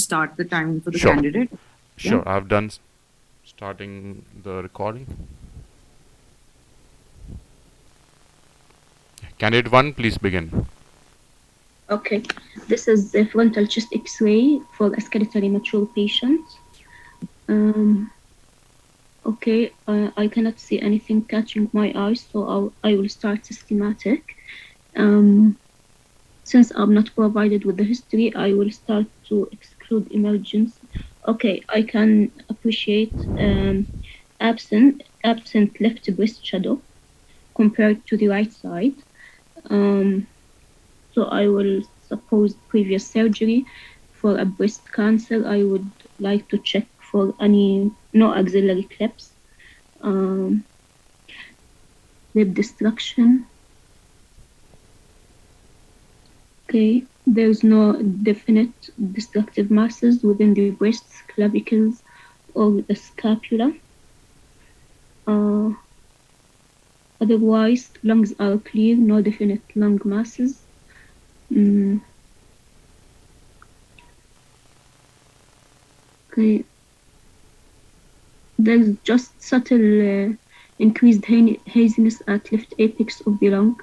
start the time for the Sure. candidate? Sure, I've done starting the recording. Candidate 1, please begin. Okay, this is the frontal chest X-ray for a skeletally mature patient. Okay, I cannot see anything catching my eyes, so I will start systematic. Since I'm not provided with the history, I will start to exclude emergence. Okay, I can appreciate absent left breast shadow compared to the right side. So I will suppose previous surgery for a breast cancer. I would like to check for no axillary clips, lip destruction. Okay, there's no definite destructive masses within the breasts, clavicles, or the scapula. Otherwise, lungs are clear, no definite lung masses. Okay, there's just subtle increased haziness at left apex of the lung,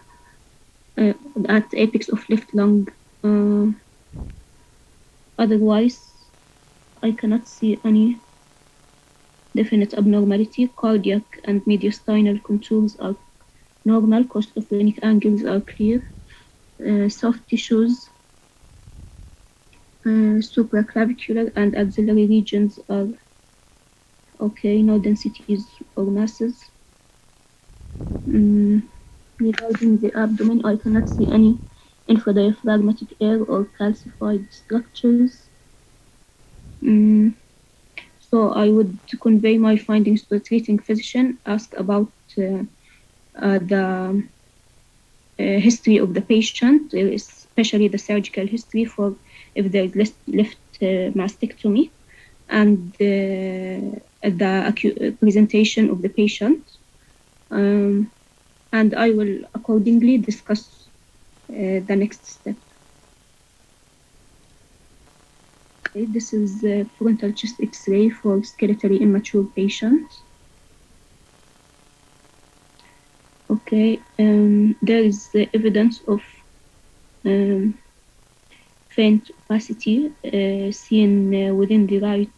at apex of left lung. Otherwise, I cannot see any definite abnormality. Cardiac and mediastinal contours are normal. Costophrenic angles are clear. Soft tissues, supraclavicular and axillary regions are okay. No densities or masses. Regarding the abdomen, I cannot see any infradiaphragmatic air or calcified structures. So I would convey my findings to the treating physician, ask about the history of the patient, especially the surgical history for if there is left mastectomy, and the presentation of the patient. And I will accordingly discuss the next step. Okay, this is the frontal chest X-ray for skeletally immature patients. Okay, there is the evidence of faint opacity seen within the right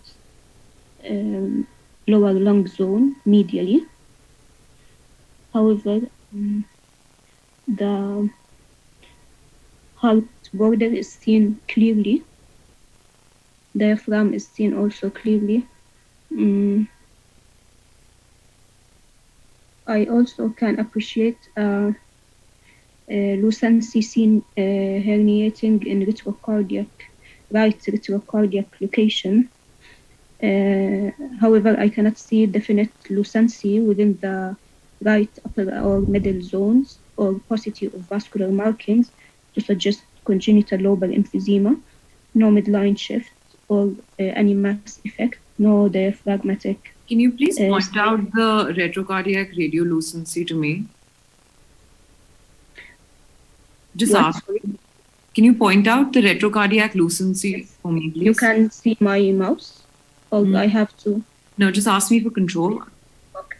lower lung zone medially. However, the heart border is seen clearly. Diaphragm is seen also clearly. I also can appreciate lucency seen herniating in right retrocardiac location. However, I cannot see definite lucency within the right upper or middle zones or paucity of vascular markings to suggest congenital lobar emphysema, no midline shift or any mass effect, no diaphragmatic. Can you please point out the retrocardiac radiolucency to me? Just ask. Can you point out the retrocardiac lucency for me, please? You can see my mouse, or I have to? No, just ask me for control. Okay.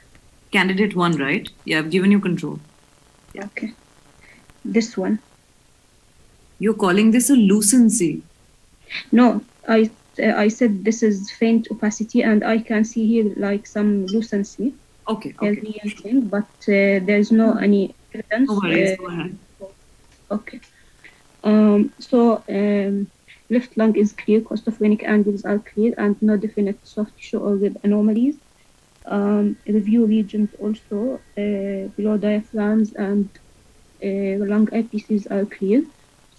Candidate 1, right? Yeah, I've given you control. Yeah. Okay. This one. You're calling this a lucency? No, I said this is faint opacity, and I can see here like some lucency. Okay. But there's no any evidence. No worries, go ahead. Okay. So left lung is clear, costophrenic angles are clear, and no definite soft tissue or rib anomalies. Review regions also below diaphragms and lung apices are clear.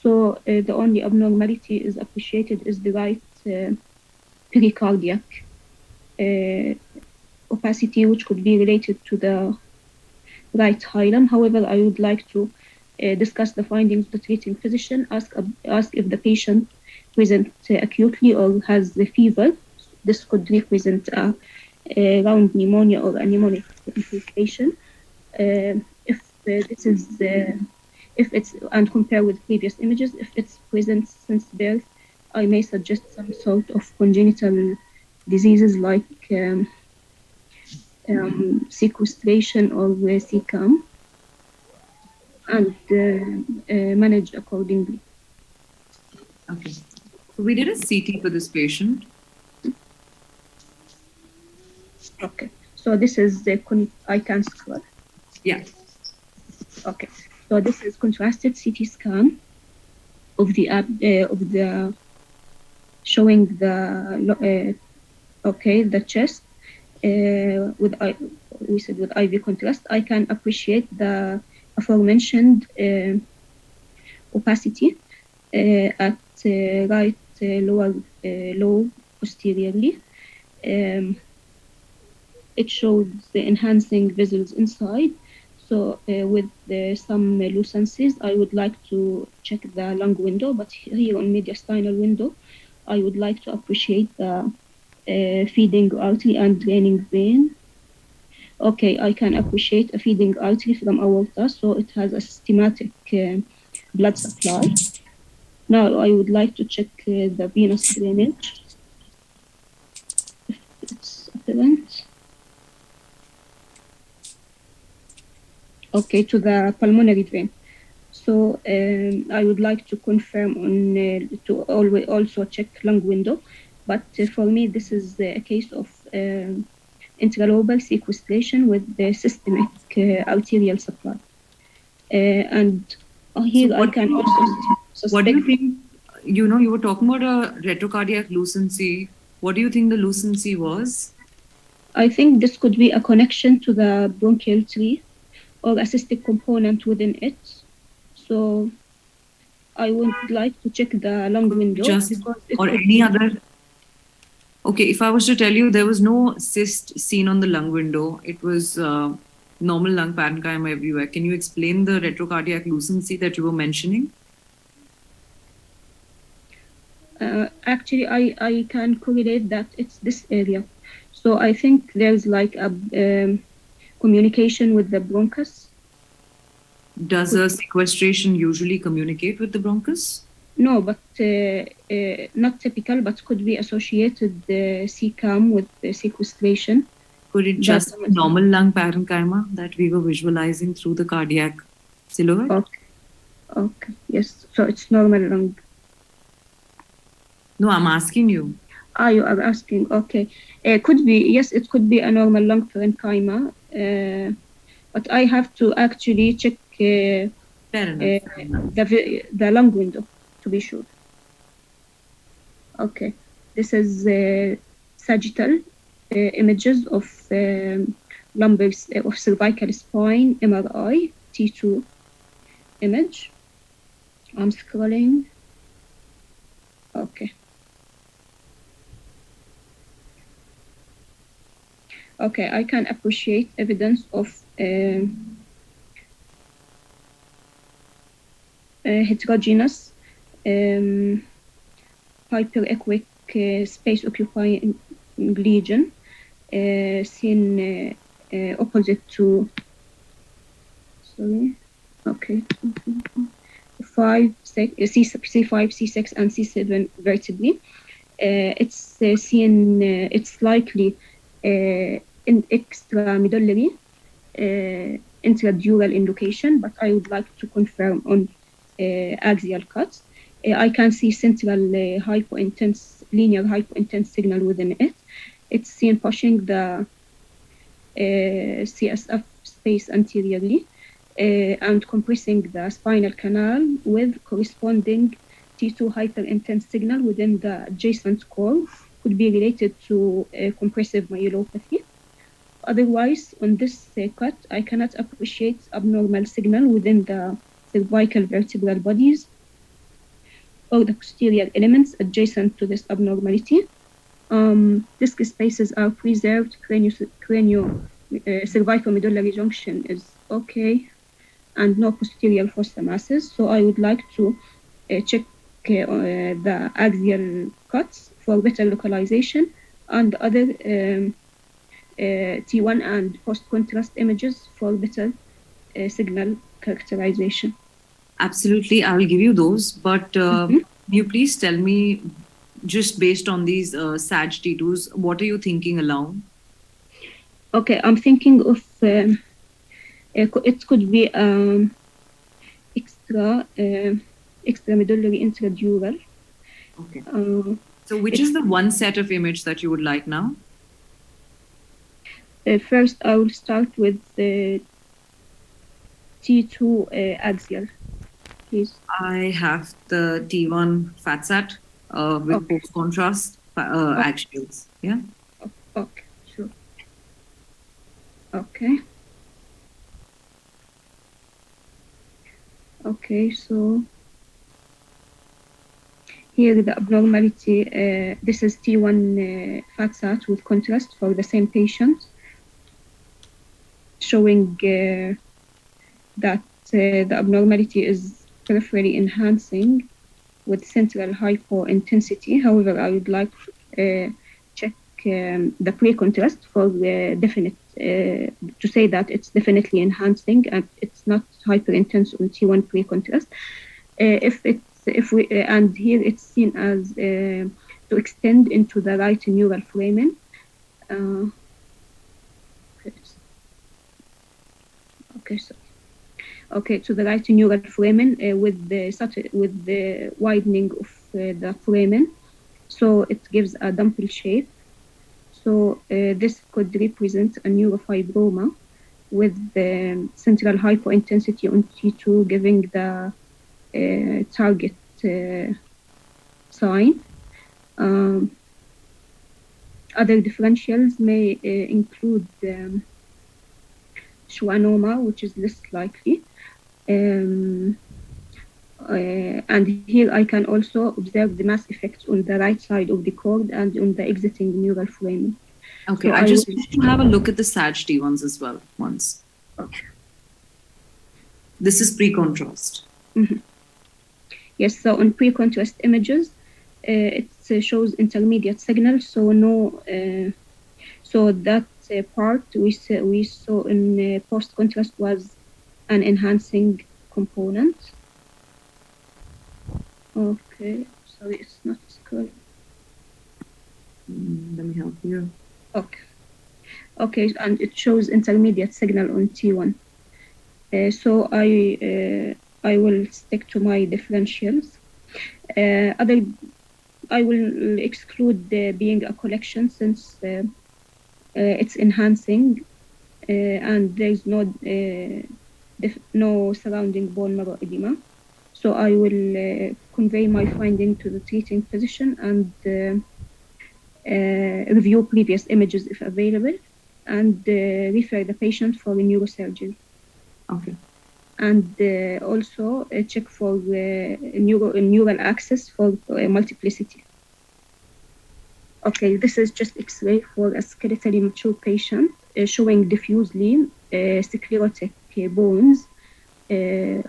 So the only abnormality is appreciated is the right pericardiac opacity, which could be related to the right hilum. However, I would like to discuss the findings with the treating physician, ask if the patient presents acutely or has the fever. This could represent a round pneumonia or a pneumonic infiltration. If this is, if it's, and compare with previous images, if it's present since birth, I may suggest some sort of congenital diseases like sequestration or CCAM, and manage accordingly. Okay. So we did a CT for this patient. Okay. So this is the ICANN score. Yeah. Okay. So this is contrasted CT scan of the showing the the chest with IV contrast. I can appreciate the aforementioned opacity at right low posteriorly. It shows the enhancing vessels inside. So with some lucencies, I would like to check the lung window, but here on mediastinal window, I would like to appreciate the feeding artery and draining vein. Okay, I can appreciate a feeding artery from aorta, so it has a systematic blood supply. Now I would like to check the venous drainage, if it's apparent. Okay, to the pulmonary vein. So I would like to confirm on to always also check lung window, but for me this is a case of intralobar sequestration with the systemic arterial supply, and here So I can also suspect. what do you think? You know, you were talking about a retrocardiac lucency. What do you think the lucency was? I think this could be a connection to the bronchial tree or a cystic component within it. So I would like to check the lung window Just because it or could any be other. Okay, if I was to tell you there was no cyst seen on the lung window, it was normal lung parenchyma everywhere. Can you explain the retrocardiac lucency that you were mentioning? actually I can correlate that it's this area. So I think there's like a communication with the bronchus. Does a sequestration usually communicate with the bronchus? No, but not typical, but could be associated CCAM with sequestration. Could it just be normal lung parenchyma that we were visualizing through the cardiac silhouette? Okay. Okay. Yes. So it's normal lung. No, I'm asking you. Ah, you are asking. Okay. Could be. Yes, it could be a normal lung parenchyma. But I have to actually check Fair enough. the lung window to be sure. Okay. This is sagittal images of lumbar of cervical spine MRI T2 image. I'm scrolling. Okay. Okay, I can appreciate evidence of heterogeneous hyperechoic space occupying lesion seen opposite to C5, C6, and C7 vertebrae. It's seen. It's likely in extramedullary intradural indication, but I would like to confirm on axial cuts. I can see central linear hypointense signal within it. It's seen pushing the CSF space anteriorly and compressing the spinal canal with corresponding T2 hyperintense signal within the adjacent core, could be related to compressive myelopathy. Otherwise, on this cut, I cannot appreciate abnormal signal within the cervical vertebral bodies or the posterior elements adjacent to this abnormality. Disc spaces are preserved. Cervicomedullary junction is okay, and no posterior fossa masses. So I would like to check the axial cuts for better localization and other T1 and post-contrast images for better signal characterization. Absolutely, I will give you those. But you please tell me, just based on these SAG T2s, what are you thinking along? Okay, I'm thinking of it could be extramedullary intradural. Okay. So which is the one set of image that you would like now? First, I will start with the T2 axial, please. I have the T1 FATSAT with Okay. post contrast axials. Yeah. Okay, sure. Okay. Okay, so here the abnormality, this is T1 FATSAT with contrast for the same patient, showing that the abnormality is peripherally enhancing with central hypointensity. However, I would like to check the pre-contrast for definite to say that it's definitely enhancing and it's not hyper-intense on T1 pre-contrast. And here it's seen as to extend into the right neural foramen. Okay, to the right neural foramen with the widening of the foramen, so it gives a dimple shape. So this could represent a neurofibroma with the central hypointensity on T2 giving the target sign. Other differentials may include schwannoma, which is less likely. And here I can also observe the mass effects on the right side of the cord and on the exiting neural foramen. Okay, so I just want to have a look at the SAG T1s as well once. Okay. This is pre-contrast. Mm-hmm. Yes, so on pre-contrast images, it shows intermediate signal, so no, so that part we saw in post-contrast was an enhancing component. Okay, sorry, it's not scrolling. Let me help you. Okay. Okay, and it shows intermediate signal on T1. So I will stick to my differentials. I will exclude being a collection since it's enhancing and there's no surrounding bone marrow edema. So I will convey my finding to the treating physician and review previous images if available and refer the patient for a neurosurgery. Okay. And also check for neural access for multiplicity. Okay, this is just X-ray for a skeletally mature patient showing diffusely sclerotic bones,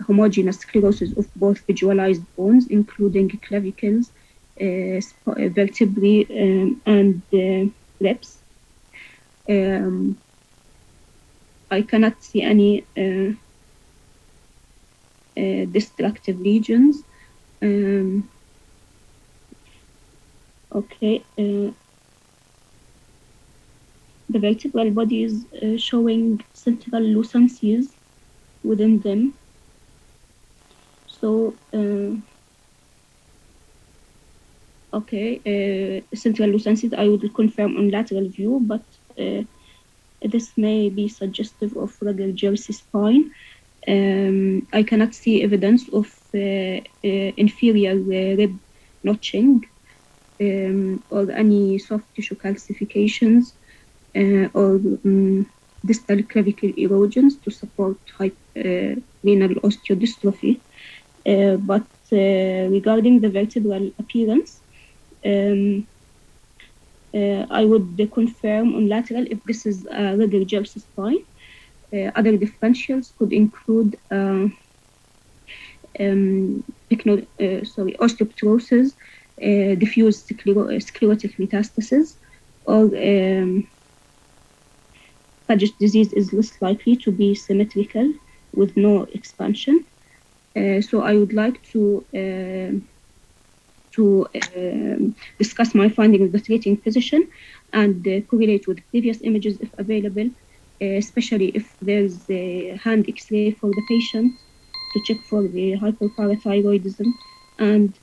homogeneous sclerosis of both visualized bones, including clavicles, vertebrae, and ribs. I cannot see any destructive lesions. Okay, the vertebral body is showing central lucencies within them. So, okay, central lucencies I would confirm on lateral view, but this may be suggestive of regular jersey spine. I cannot see evidence of inferior rib notching or any soft tissue calcifications or distal clavicle erosions to support renal osteodystrophy. But regarding the vertebral appearance, I would confirm on lateral if this is a regular jersey spine. Other differentials could include osteoporosis, diffuse sclerotic metastasis, or Paget's disease is less likely to be symmetrical with no expansion. So I would like to to discuss my findings with the treating physician and correlate with previous images if available, especially if there's a hand X-ray for the patient to check for the hyperparathyroidism and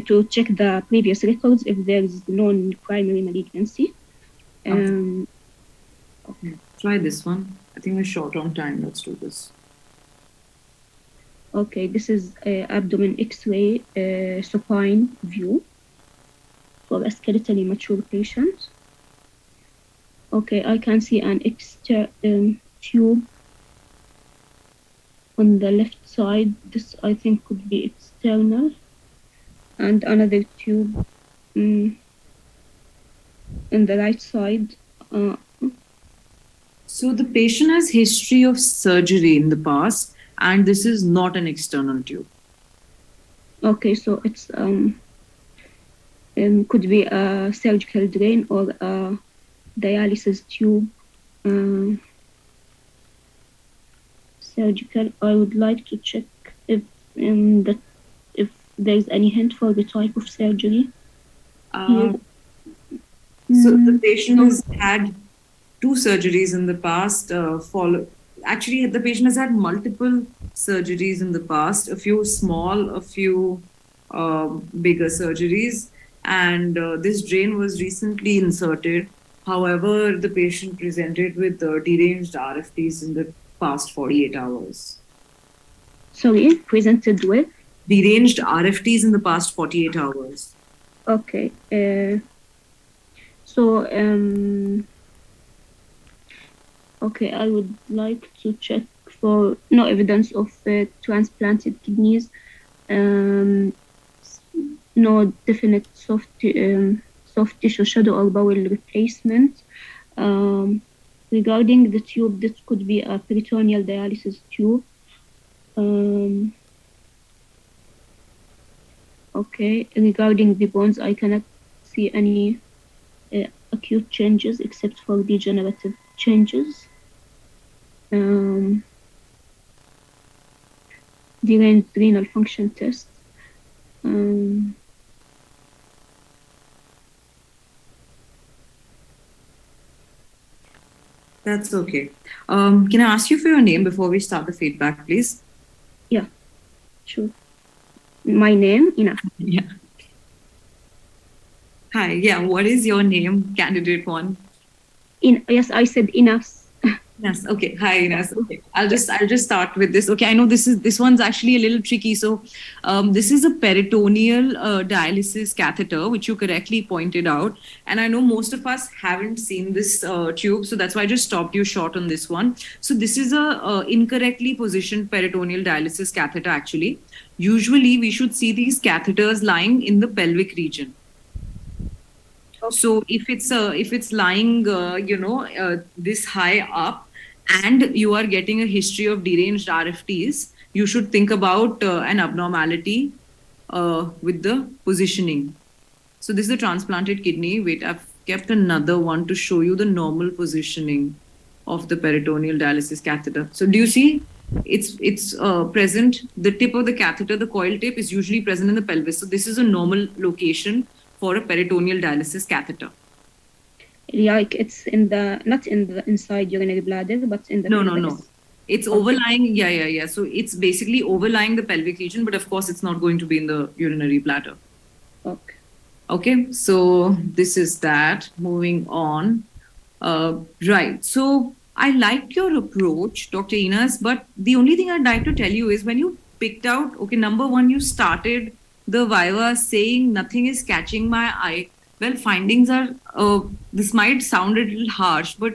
to check the previous records if there's non-primary malignancy. Okay. Try this one. I think we're short on time. Let's do this. Okay, this is abdomen X-ray supine view for a skeletally mature patient. Okay, I can see an tube on the left side. This I think could be external, and another tube on the right side. So the patient has history of surgery in the past, and this is not an external tube. Okay, so it's could be a surgical drain or a dialysis tube. Surgical. I would like to check if if there's any hint for the type of surgery. So the patient has had 2 surgeries in the past. Actually, the patient has had multiple surgeries in the past, a few small, a few bigger surgeries, and this drain was recently inserted. However, the patient presented with deranged RFTs in the past 48 hours. Sorry, presented with? Deranged RFTs in the past 48 hours. Okay. So, okay, I would like to check for no evidence of transplanted kidneys, no definite soft tissue shadow or bowel replacement. Regarding the tube, this could be a peritoneal dialysis tube. Okay, regarding the bones, I cannot see any acute changes except for degenerative changes. Deranged renal function test. That's okay. Can I ask you for your name before we start the feedback, please? Yeah, sure. My name, Ina. Yeah. Hi. Yeah. What is your name, candidate 1? Yes, I said Ines. Yes. Okay. Hi, Ines. Okay. I'll just start with this. Okay. I know this one's actually a little tricky. So, this is a peritoneal dialysis catheter, which you correctly pointed out. And I know most of us haven't seen this tube, so that's why I just stopped you short on this one. So, this is a incorrectly positioned peritoneal dialysis catheter. Actually, usually we should see these catheters lying in the pelvic region. So if it's lying, this high up, and you are getting a history of deranged RFTs, you should think about an abnormality with the positioning. So this is a transplanted kidney. Wait, I've kept another one to show you the normal positioning of the peritoneal dialysis catheter. So do you see? It's present. The tip of the catheter, the coil tip, is usually present in the pelvis. So this is a normal location for a peritoneal dialysis catheter. Like it's not in the inside urinary bladder, but in the pelvis. No. It's overlying. Yeah. So it's basically overlying the pelvic region, but of course it's not going to be in the urinary bladder. Okay. So this is that. Moving on. Right. So I liked your approach, Dr. Ines, but the only thing I'd like to tell you is when you picked out, okay, number 1, you started the viva saying nothing is catching my eye. Well, findings are, this might sound a little harsh, but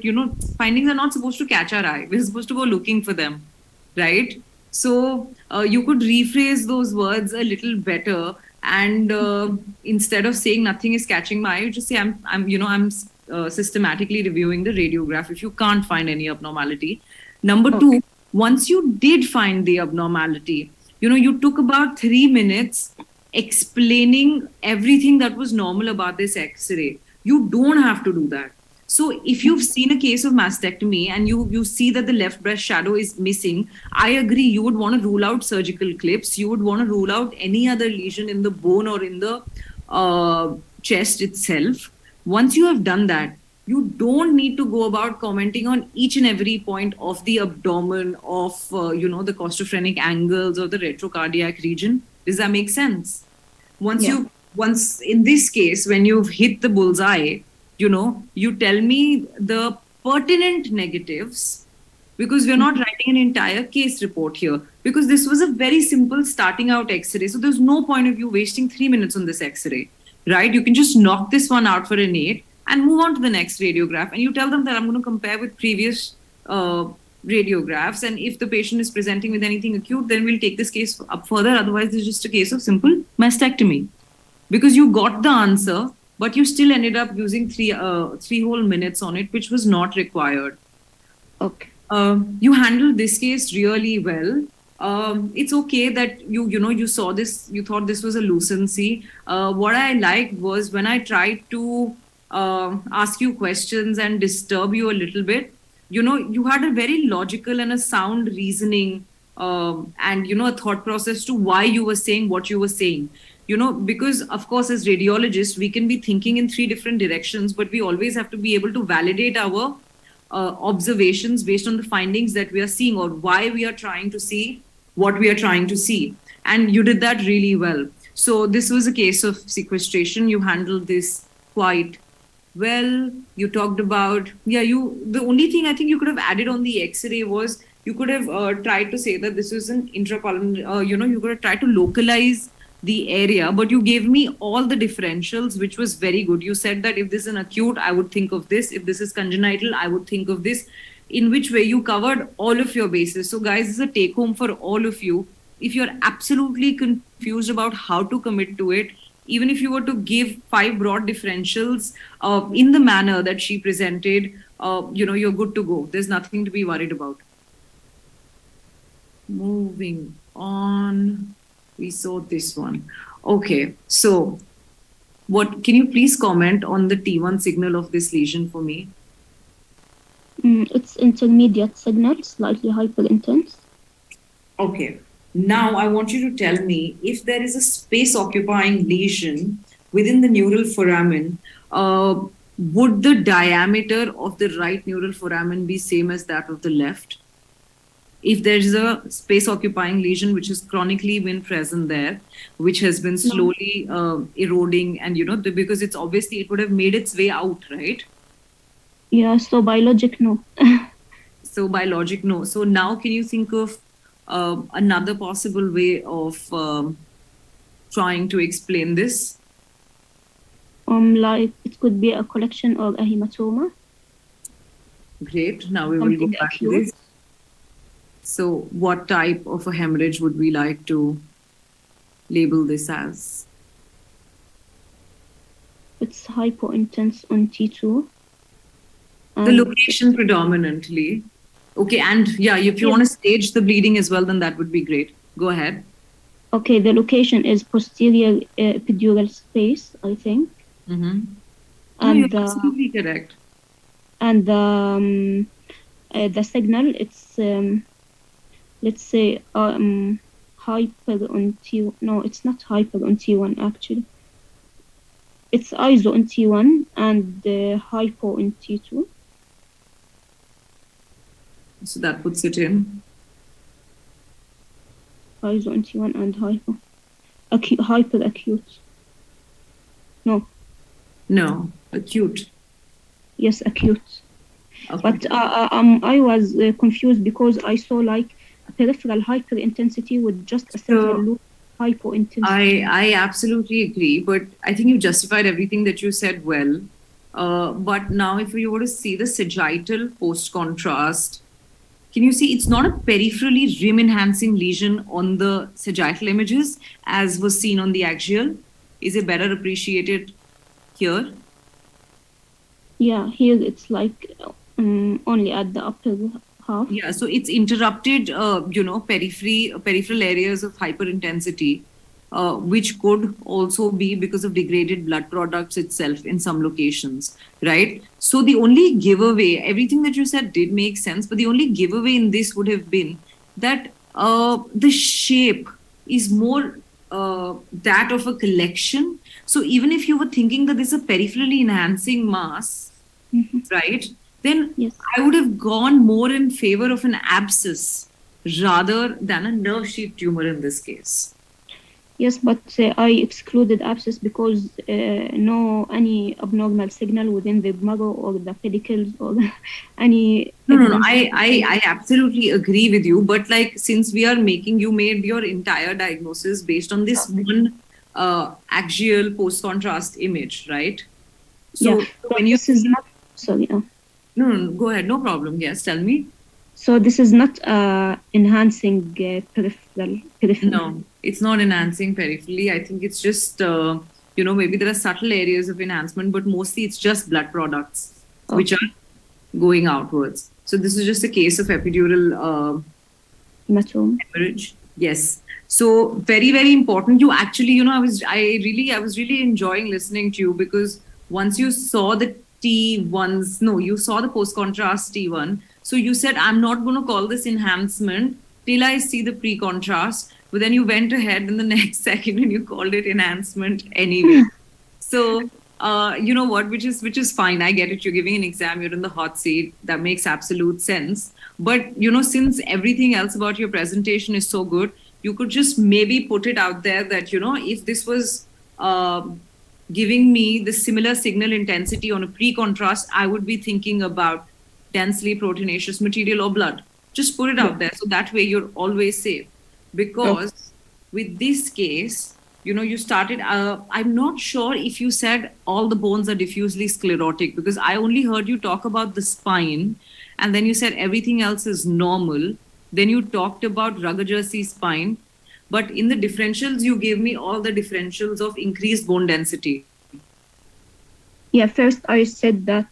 findings are not supposed to catch our eye. We're supposed to go looking for them, right? So you could rephrase those words a little better, and instead of saying nothing is catching my eye, you just say I'm systematically reviewing the radiograph if you can't find any abnormality. Number 2, once you did find the abnormality, you took about 3 minutes explaining everything that was normal about this X-ray. You don't have to do that. So if you've seen a case of mastectomy and you see that the left breast shadow is missing, I agree, you would want to rule out surgical clips. You would want to rule out any other lesion in the bone or in the chest itself. Once you have done that, you don't need to go about commenting on each and every point of the abdomen, of the costophrenic angles or the retrocardiac region. Does that make sense? Once in this case, when you've hit the bullseye, you tell me the pertinent negatives, because we're not writing an entire case report here, because this was a very simple starting out x-ray. So there's no point of you wasting 3 minutes on this x-ray, right? You can just knock this one out for an 8 and move on to the next radiograph. And you tell them that I'm going to compare with previous radiographs. And if the patient is presenting with anything acute, then we'll take this case up further. Otherwise, it's just a case of simple mastectomy. Because you got the answer, but you still ended up using three whole minutes on it, which was not required. Okay. You handled this case really well. It's okay that you saw this, you thought this was a lucency. What I liked was when I tried to ask you questions and disturb you a little bit, you had a very logical and a sound reasoning and a thought process to why you were saying what you were saying. Because of course, as radiologists, we can be thinking in 3 different directions, but we always have to be able to validate our observations based on the findings that we are seeing, or why we are trying to see what we are trying to see. And you did that really well. So this was a case of sequestration. You handled this quite well. You talked about, the only thing I think you could have added on the x-ray was you could have tried to say that this was an intrapulmonary, you could have tried to localize the area, but you gave me all the differentials, which was very good. You said that if this is an acute, I would think of this. If this is congenital, I would think of this. In which way you covered all of your bases. So guys, this is a take home for all of you. If you're absolutely confused about how to commit to it, even if you were to give 5 broad differentials in the manner that she presented, you're good to go. There's nothing to be worried about. Moving on. We saw this one. Okay, so can you please comment on the T1 signal of this lesion for me? It's intermediate signal, slightly hyperintense. Okay, now I want you to tell me if there is a space-occupying lesion within the neural foramen, would the diameter of the right neural foramen be same as that of the left? If there's a space-occupying lesion which has chronically been present there, which has been slowly eroding, and because it's obviously it would have made its way out, right? Yeah, so by logic, no. So by logic, no. So now can you think of another possible way of trying to explain this? Like it could be a collection or a hematoma. Great. Now we will go back to this. So what type of a hemorrhage would we like to label this as? It's hypointense on T2. The location predominantly. Okay, and if you want to stage the bleeding as well, then that would be great. Go ahead. Okay, the location is posterior epidural space, I think. Mm-hmm. And you're absolutely correct. And the signal, it's let's say hyper on T1. No, it's not hyper on T1 actually. It's iso on T1 and hypo on T2. So that puts it in. Iso on T1 and hypo. Hyper acute. No, acute. Yes, acute. Okay. But I was confused because I saw like a peripheral hyperintensity with just a central loop hypointensity. I absolutely agree, but I think you justified everything that you said well. But now if you were to see the sagittal post-contrast, can you see it's not a peripherally rim-enhancing lesion on the sagittal images as was seen on the axial? Is it better appreciated here? Yeah, here it's like only at the upper half. Yeah, so it's interrupted, peripheral areas of hyperintensity. which could also be because of degraded blood products itself in some locations, right? So the only giveaway, everything that you said did make sense, but the only giveaway in this would have been that the shape is more that of a collection. So even if you were thinking that this is a peripherally enhancing mass, right, then Yes. I would have gone more in favor of an abscess rather than a nerve sheath tumor in this case. Yes, but I excluded abscess because no any abnormal signal within the marrow or the pedicles or any No. evidence. I absolutely agree with you. But like, since we are making, you made your entire diagnosis based on this one axial post-contrast image, right? So Yeah, when you this is not sorry. no, go ahead, no problem. Yes, tell me. So this is not enhancing peripheral. No, it's not enhancing peripherally. I think it's just maybe there are subtle areas of enhancement, but mostly it's just blood products which are going outwards. So this is just a case of epidural Hematoma. hemorrhage. Yes. So very, very important. You actually, I was really enjoying listening to you, because once you saw the T1s, no, you saw the post-contrast T1. So you said, I'm not going to call this enhancement till I see the pre-contrast. But then you went ahead in the next second and you called it enhancement anyway. So you know what, which is fine. I get it. You're giving an exam. You're in the hot seat. That makes absolute sense. But since everything else about your presentation is so good, you could just maybe put it out there that if this was giving me the similar signal intensity on a pre-contrast, I would be thinking about densely proteinaceous material or blood. Just put it out there, so that way you're always safe. Because with this case, you started, I'm not sure if you said all the bones are diffusely sclerotic, because I only heard you talk about the spine, and then you said everything else is normal. Then you talked about rugger jersey spine, but in the differentials, you gave me all the differentials of increased bone density. Yeah, first I said that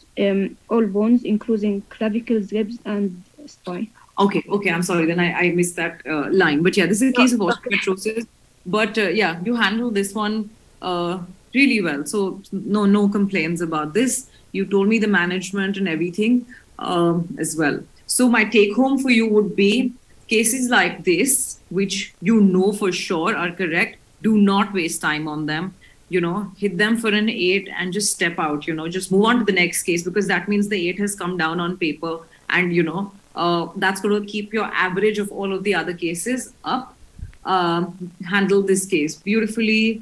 all bones, including clavicles, ribs, and spine. Okay, I'm sorry. Then I missed that line. But yeah, this is a case of osteopetrosis. But yeah, you handled this one really well. So no complaints about this. You told me the management and everything as well. So my take home for you would be cases like this, which for sure are correct. Do not waste time on them. Hit them for an 8 and just step out. Just move on to the next case, because that means the 8 has come down on paper, and that's going to keep your average of all of the other cases up. Handle this case beautifully.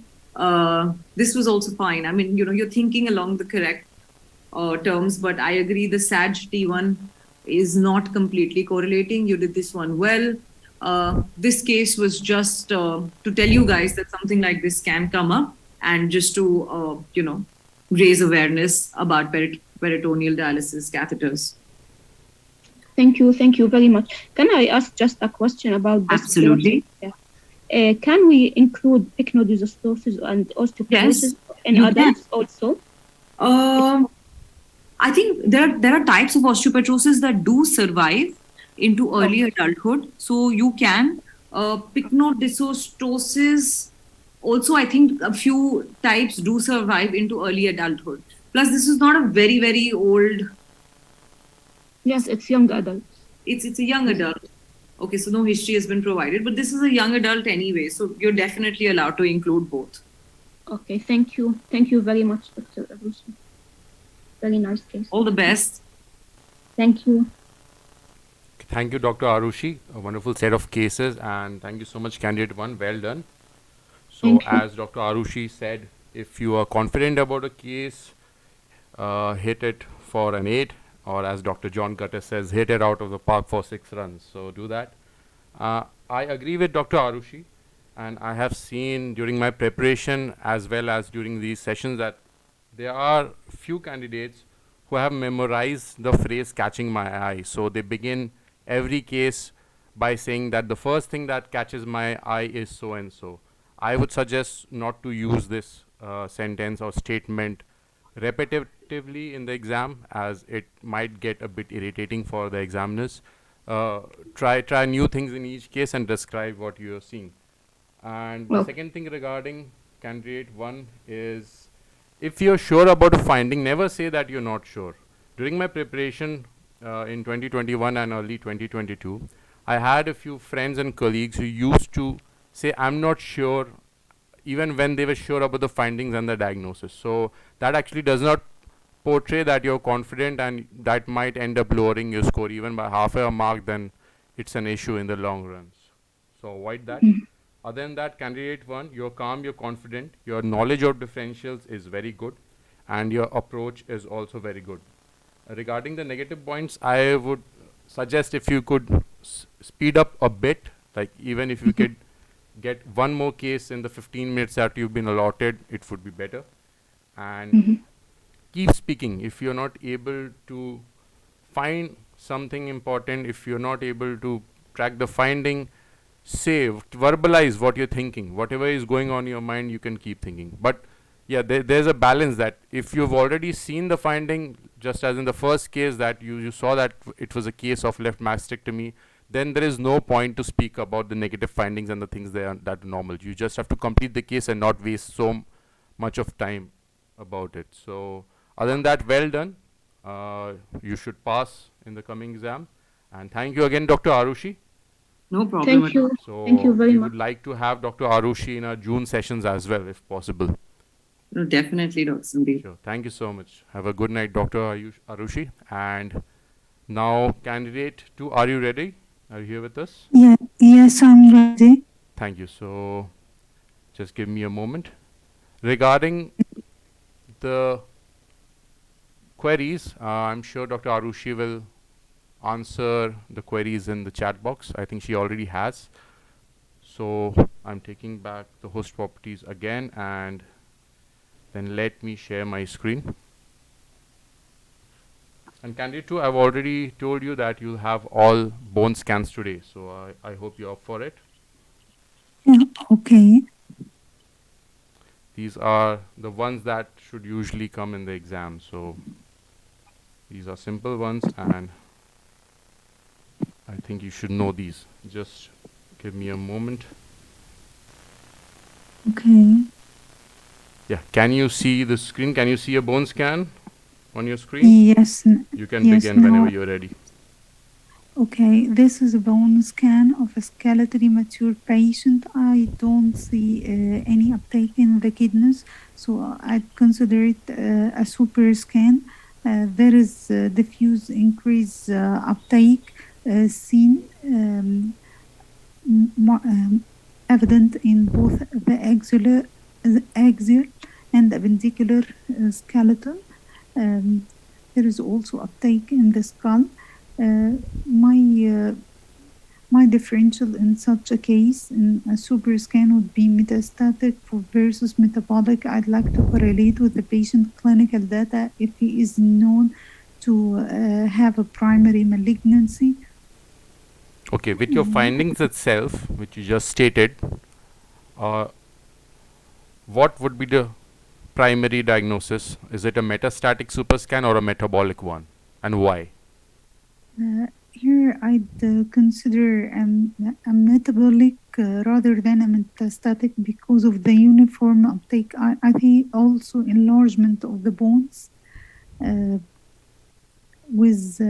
This was also fine. I mean, you're thinking along the correct terms, but I agree the SAG T1 is not completely correlating. You did this one well. This case was just to tell you guys that something like this can come up, and just to, raise awareness about peritoneal dialysis catheters. Thank you very much. Can I ask just a question about this? Absolutely. Can we include pycnodysostoses and osteoporosis in adults also? I think there are types of osteopetrosis that do survive into early adulthood. So you can. Pycnodysostoses also, I think a few types do survive into early adulthood. Plus, this is not a very, very old. Yes, it's young adults. It's a young adult. Okay, so no history has been provided, but this is a young adult anyway, so you're definitely allowed to include both. Okay, thank you. Thank you very much, Dr. Aarushi. Very nice case. All the best. Thank you. Thank you, Dr. Aarushi. A wonderful set of cases, and thank you so much, candidate 1. Well done. So, as Dr. Aarushi said, if you are confident about a case, hit it for an 8. Or as Dr. John Cutter says, hit it out of the park for 6 runs. So do that. I agree with Dr. Aarushi, and I have seen during my preparation as well as during these sessions that there are few candidates who have memorized the phrase catching my eye. So they begin every case by saying that the first thing that catches my eye is so and so. I would suggest not to use this sentence or statement repetitively in the exam, as it might get a bit irritating for the examiners. Try new things in each case and describe what you are seeing. And the Okay. second thing regarding candidate 1 is, if you're sure about a finding, never say that you're not sure. During my preparation in 2021 and early 2022, I had a few friends and colleagues who used to say, I'm not sure, even when they were sure about the findings and the diagnosis. So that actually does not portray that you're confident, and that might end up lowering your score even by half a mark. Then it's an issue in the long run. So avoid that. Other than that, candidate 1, you're calm, you're confident, your knowledge of differentials is very good, and your approach is also very good. Regarding the negative points, I would suggest if you could speed up a bit, like even if you could get one more case in the 15 minutes that you've been allotted, it would be better. And keep speaking. If you're not able to find something important, if you're not able to track the finding, say, verbalize what you're thinking. Whatever is going on in your mind, you can keep thinking. But yeah, there's a balance that if you've already seen the finding, just as in the first case that you saw that it was a case of left mastectomy, then there is no point to speak about the negative findings and the things that are normal. You just have to complete the case and not waste so much of time about it. So other than that, well done. You should pass in the coming exam. And thank you again, Dr. Aarushi. No problem Thank at all. you. So Thank you very we much. would like to have Dr. Aarushi in our June sessions as well, if possible. No, definitely, Dr. Sandeep. Sure. Thank you so much. Have a good night, Dr. Aarushi. And now, candidate 2, are you ready? Are you here with us? Yeah, yes, I'm ready. Thank you. So just give me a moment. Regarding the queries, I'm sure Dr. Aarushi will answer the queries in the chat box. I think she already has. So I'm taking back the host properties again, and then let me share my screen. And candidate 2, I've already told you that you'll have all bone scans today. So I hope you're up for it. Yeah, okay. These are the ones that should usually come in the exam. So these are simple ones, and I think you should know these. Just give me a moment. Okay. Yeah, can you see the screen? Can you see a bone scan on your screen? Yes. You can yes, begin whenever now. you're ready. Okay, this is a bone scan of a skeletally mature patient. I don't see any uptake in the kidneys, so I'd consider it a super scan. There is diffuse increase uptake seen evident in both the axial and appendicular skeleton. There is also uptake in the skull. My differential in such a case in a super scan would be metastatic versus metabolic. I'd like to correlate with the patient clinical data if he is known to have a primary malignancy. Okay, with your findings itself, which you just stated, what would be the primary diagnosis? Is it a metastatic superscan or a metabolic one, and why? Here I'd consider a metabolic rather than a metastatic because of the uniform uptake. I think also enlargement of the bones with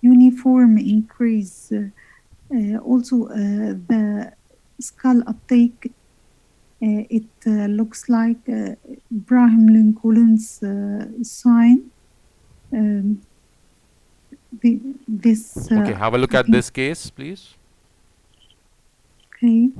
uniform increase. Also the skull uptake, it looks like Abraham Lincoln's sign. Okay, have a look at this case, please. Okay,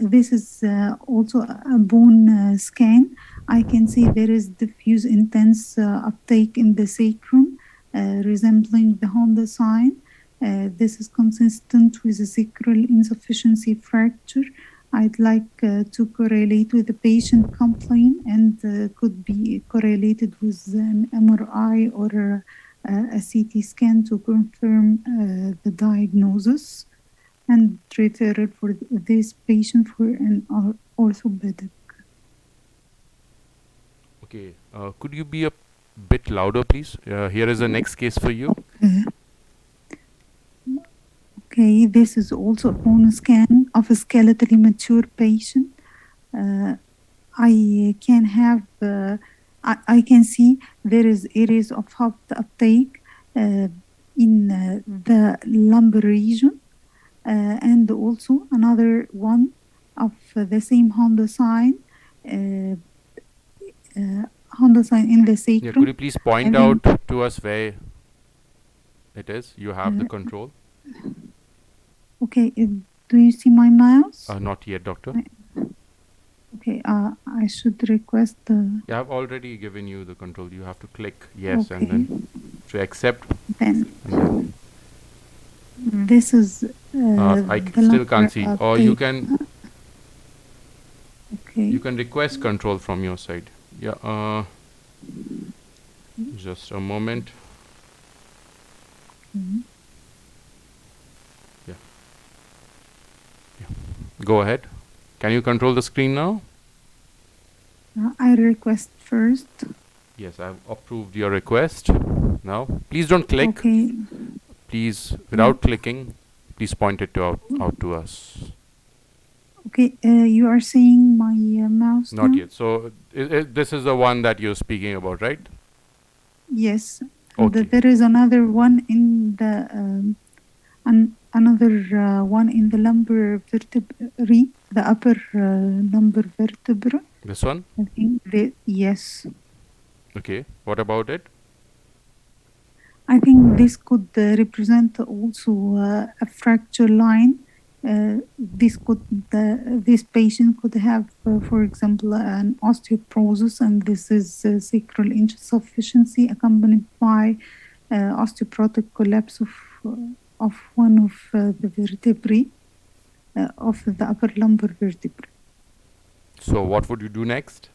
this is also a bone scan. I can see there is diffuse intense uptake in the sacrum, resembling the Honda sign. This is consistent with a sacral insufficiency fracture. I'd like to correlate with the patient complaint and could be correlated with an MRI or a CT scan to confirm the diagnosis and refer it for this patient for an orthopedic. Okay, could you be a bit louder, please? Here is the next case for you. Okay, this is also a bone scan of of a skeletally mature patient. I can have, I can see there is areas of hot uptake in the lumbar region, and also another one of the same Honda sign in the sacrum. Yeah, could you please point out to us where it is? You have the control. Okay, do you see my mouse? Not yet, doctor. Okay, I should request the... Yeah, I've already given you the control. You have to click yes and then to accept. Then and this is I still can't see. Or you can okay. you can request control from your side. Yeah. Just a moment. Yeah. Go ahead. Can you control the screen now? I request first. Yes, I've approved your request. Now, please don't click. Okay. Please, without clicking, please point it out to us. Okay, you are seeing my mouse Not now? yet. So, this is the one that you're speaking about, right? Yes. Okay. There is another one in the another one in the lumbar vertebrae, the upper lumbar vertebra. This one? I think yes. Okay. What about it? I think this could represent also a fracture line. This patient could have, for example, an osteoporosis, and this is sacral insufficiency accompanied by osteoporotic collapse of one of the vertebrae of the upper lumbar vertebra. So, what would you do next?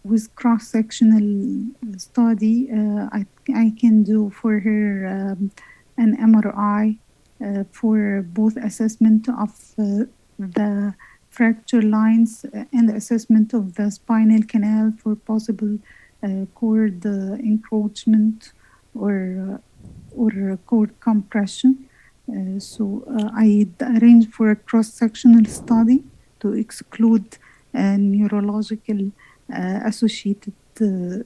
With cross-sectional study, I can do for her an MRI for both assessment of the fracture lines and assessment of the spinal canal for possible cord encroachment or cord compression. So I arranged for a cross-sectional study to exclude neurological associated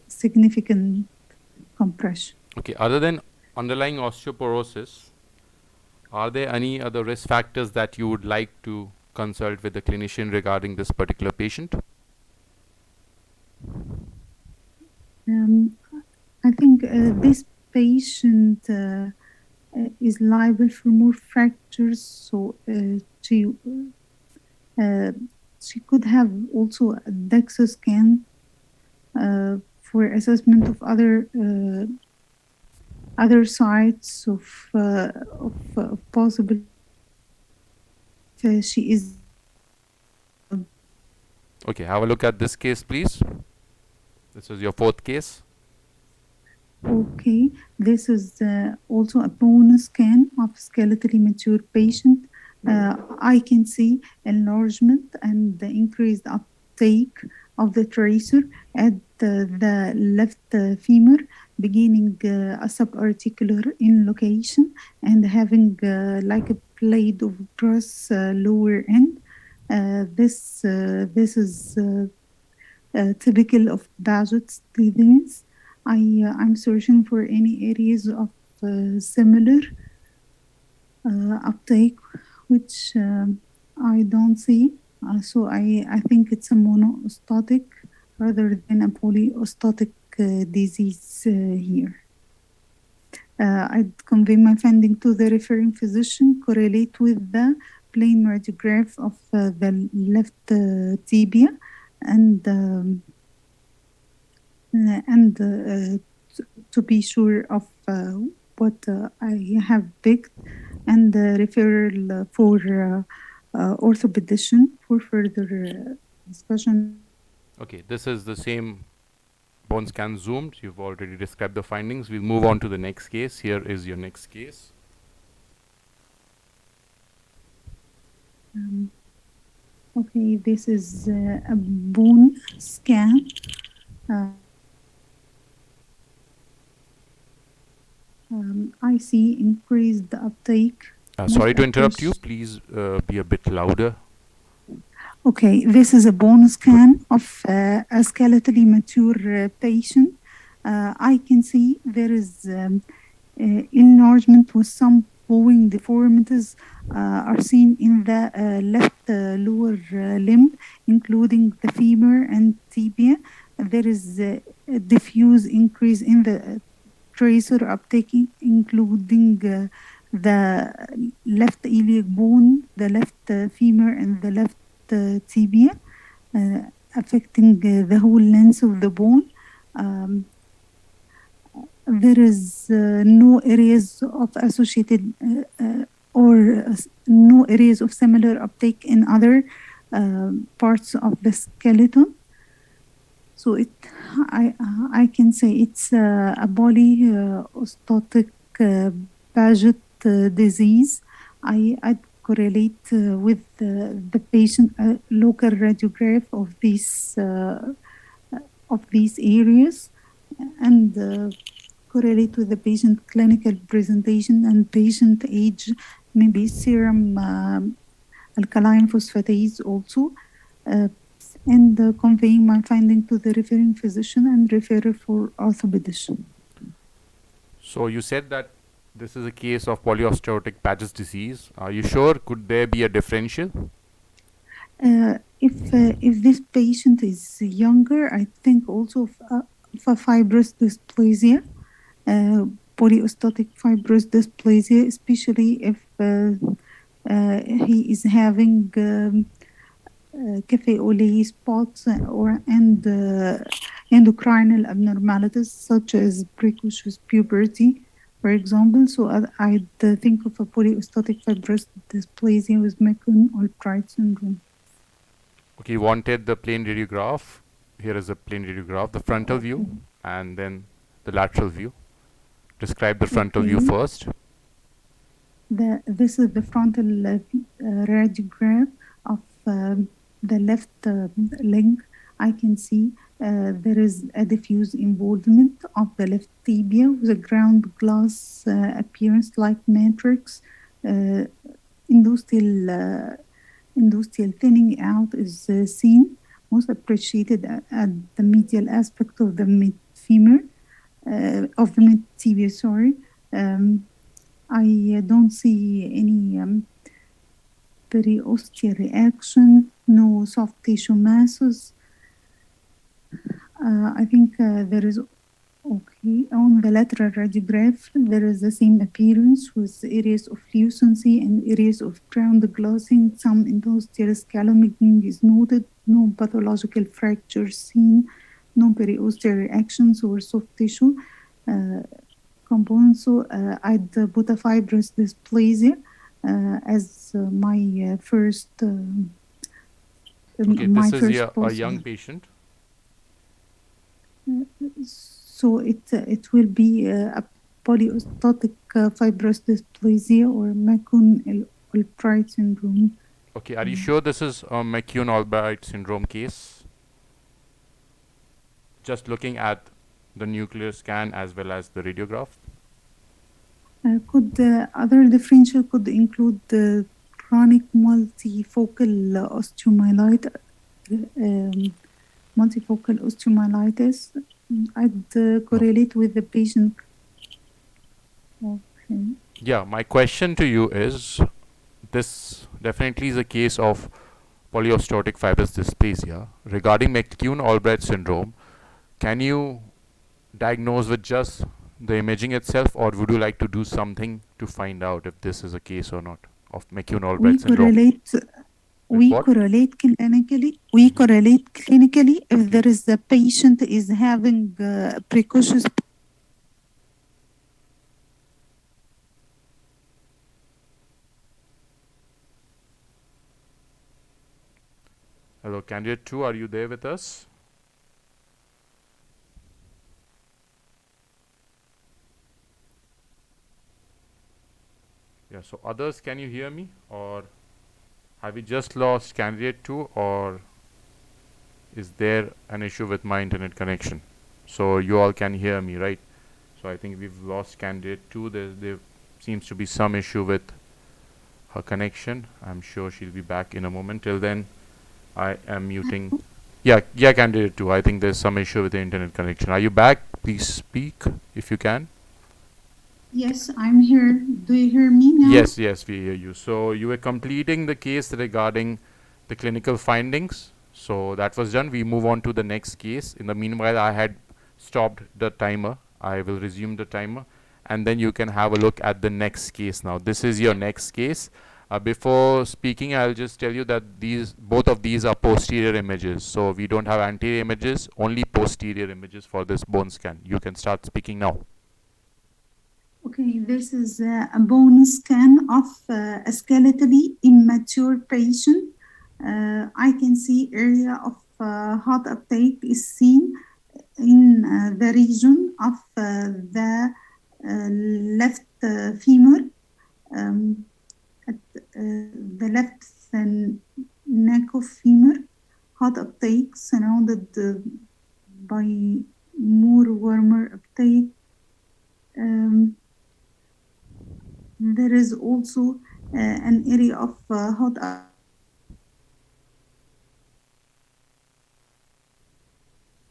significant compression. Okay, other than underlying osteoporosis, are there any other risk factors that you would like to consult with the clinician regarding this particular patient? I think this patient is liable for more fractures, so she could have also a DEXA scan for assessment of other sites of possible. She is. Okay, have a look at this case, please. This is your fourth case. Okay, this is also a bone scan of skeletally mature patient. I can see enlargement and the increased uptake of the tracer at the left femur, beginning a subarticular in location and having like a plate of brass lower end. This is typical of Paget's disease. I'm searching for any areas of similar uptake, which I don't see. So I think it's a monostotic rather than a polyostotic disease here. I'd convey my finding to the referring physician, correlate with the plain radiograph of the left tibia, and to be sure of what I have picked, and referral for orthopedician for further discussion. Okay, this is the same bone scan zoomed. You've already described the findings. We'll move on to the next case. Here is your next case. Okay, this is a bone scan. I see increased uptake Sorry to interrupt you. Please be a bit louder. Okay, this is a bone scan of a skeletally mature patient. I can see there is enlargement with some bowing deformities are seen in the left lower limb, including the femur and tibia. There is a diffuse increase in the tracer uptake, including the left iliac bone, the left femur, and the left tibia, affecting the whole length of the bone. There is no areas of associated or no areas of similar uptake in other parts of the skeleton. So I can say it's a polyostotic Paget disease. I'd correlate with the patient local radiograph of these areas and correlate with the patient clinical presentation and patient age, maybe serum alkaline phosphatase also, and conveying my finding to the referring physician and referrer for orthopedician. So you said that this is a case of polyostotic Paget's disease. Are you sure? Could there be a differential? If this patient is younger, I think also for fibrous dysplasia, polyostotic fibrous dysplasia, especially if he is having cafe au lait spots and endocrinal abnormalities such as precocious puberty, for example. So I'd think of a polyostotic fibrous dysplasia with McCune-Albright syndrome. Okay, you wanted the plane radiograph. Here is a plane radiograph, the frontal view and then the lateral view. Describe the frontal view first. This is the frontal radiograph of the left leg. I can see there is a diffuse involvement of the left tibia with a ground glass appearance like matrix. Industrial thinning out is seen, most appreciated at the medial aspect of the mid-femur, of the mid-tibia, sorry. I don't see any periosteal reaction, no soft tissue masses. I think there is, okay, on the lateral radiograph, there is the same appearance with areas of lucency and areas of ground glassing. Some industrial scalloping is noted, no pathological fractures seen, no periosteal reactions or soft tissue components. So I'd put a fibrous dysplasia as my first. Okay, my this is a young patient. So it will be a polyostotic fibrous dysplasia or McCune-Albright syndrome. Okay, are you sure this is a McCune-Albright syndrome case? Just looking at the nuclear scan as well as the radiograph. Could other differential could include the chronic multifocal osteomyelitis. I'd correlate with the patient. Okay. Yeah, my question to you is, this definitely is a case of polyostotic fibrous dysplasia. Regarding McCune-Albright syndrome, can you diagnose with just the imaging itself, or would you like to do something to find out if this is a case or not of McCune-Albright syndrome? We correlate clinically. We correlate clinically if there is the patient is having precocious. Hello, candidate 2, are you there with us? Yeah, so others, can you hear me, or have we just lost candidate 2, or is there an issue with my internet connection? So you all can hear me, right? So I think we've lost candidate 2. There seems to be some issue with her connection. I'm sure she'll be back in a moment. Till then, I am muting. Yeah, candidate 2. I think there's some issue with the internet connection. Are you back? Please speak if you can. Yes, I'm here. Do you hear me now? Yes, we hear you. So you were completing the case regarding the clinical findings. So that was done. We move on to the next case. In the meanwhile, I had stopped the timer. I will resume the timer, and then you can have a look at the next case now. This is your next case. Before speaking, I'll just tell you that both of these are posterior images. So we don't have anterior images, only posterior images for this bone scan. You can start speaking now. Okay, this is a bone scan of a skeletally immature patient. I can see area of hot uptake is seen in the region of the left femur, at the left neck of femur. Hot uptake surrounded by more warmer uptake. There is also an area of hot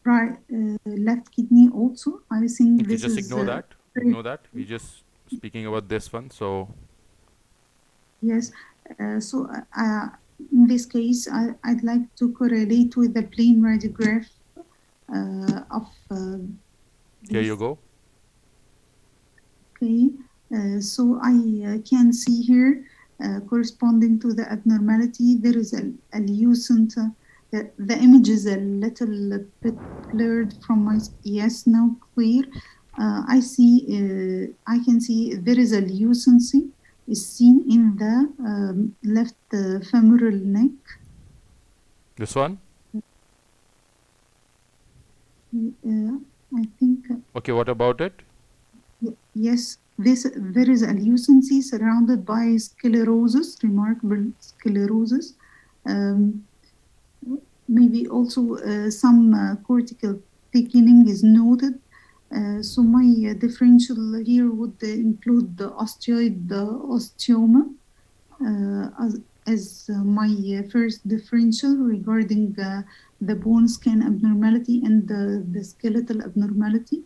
right left kidney also. I think Okay, this just is ignore that. Ignore that. We're just speaking about this one. So yes. So in this case, I'd like to correlate with the plain radiograph of here you this. go. Okay, so I can see here corresponding to the abnormality, there is a lucent. The image is a little bit blurred from my. Yes, now clear. I can see there is a lucency is seen in the left femoral neck. This one? I think. Okay, what about it? Yes, there is a lucency surrounded by sclerosis, remarkable sclerosis. Maybe also some cortical thickening is noted. So my differential here would include the osteoid osteoma as my first differential regarding the bone scan abnormality and the skeletal abnormality.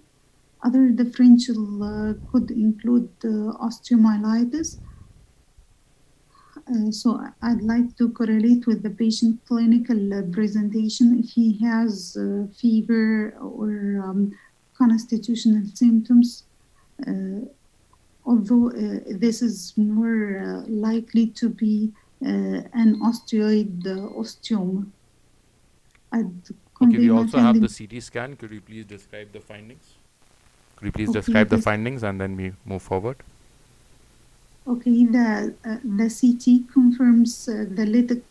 Other differential could include osteomyelitis. So I'd like to correlate with the patient clinical presentation if he has fever or constitutional symptoms. Although this is more likely to be an osteoid osteoma. Okay, we also have the CT scan. Could you please describe the findings? Could you please describe the findings and then we move forward? Okay, the CT confirms the lytic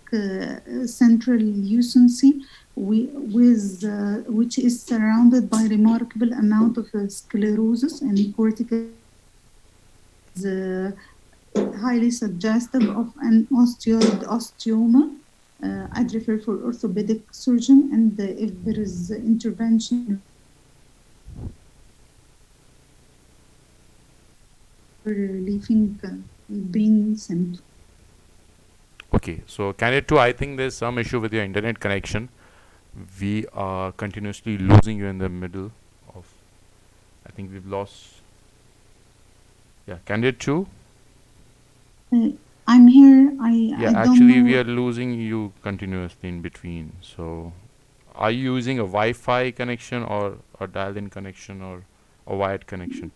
central lucency which is surrounded by remarkable amount of sclerosis and cortical highly suggestive of an osteoid osteoma. I'd refer for orthopedic surgeon, and if there is intervention relieving pain symptoms. Okay, so candidate 2, I think there's some issue with your internet connection. We are continuously losing you in the middle of, I think we've lost. Yeah, candidate 2. I'm here. Actually, we are losing you continuously in between. So, are you using a Wi-Fi connection or a dial-in connection or a wired connection?